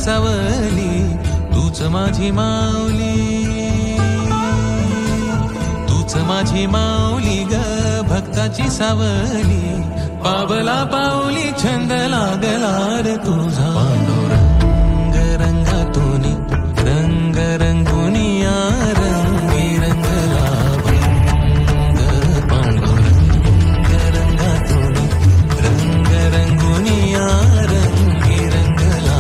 सावली, तूच माझी माऊली, तूच माझी माऊली ग भक्ताची सावली. पावला पाऊली छंद लागला रे तुझा. पांडुरंग रंगातून रंग रंगुनिया रंगी रंगला भंग. पांडुरंग रंगातून रंग रंगुनिया रंगी रंगला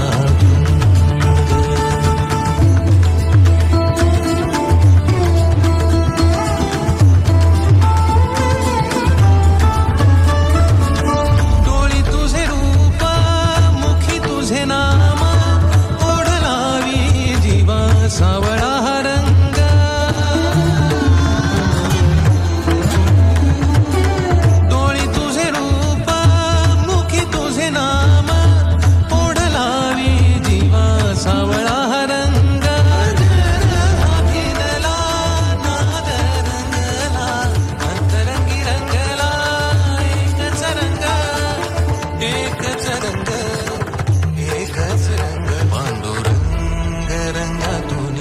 सावळा हा रंग. डोळी तुझे रूप मुखी तुझे नाम, ओढ लावी जीवा सावळा हा रंग. अभिनला नाद रंगला, अंतरंगी रंगला एकच रंग, एकच रंग, एकच रंग. पांडुरंग रंगातून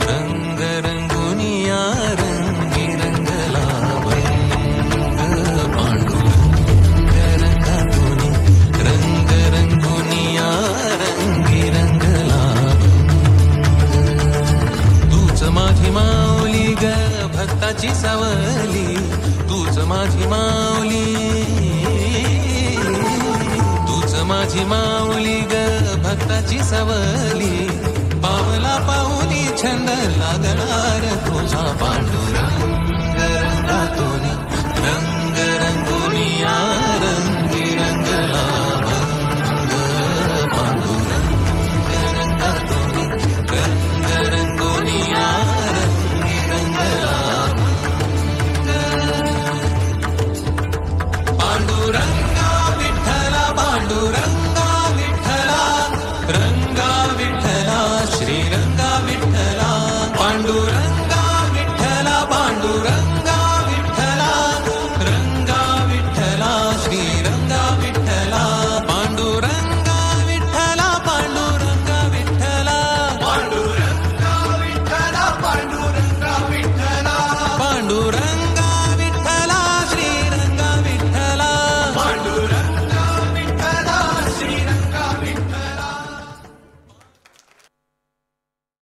रंग रंगुनिया रंगी रंगला भंग. पांडुरंग रंगातून रंग रंगुनिया रंगी रंगला भंग. तूच माझी माऊली ग भक्ताची सावली, तूच माझी माऊली, तूच माझी माऊली ग भक्ताची सावली. पावला पाहुनी छंद लागणार तुझा. पांडुरंग रंगातून रंग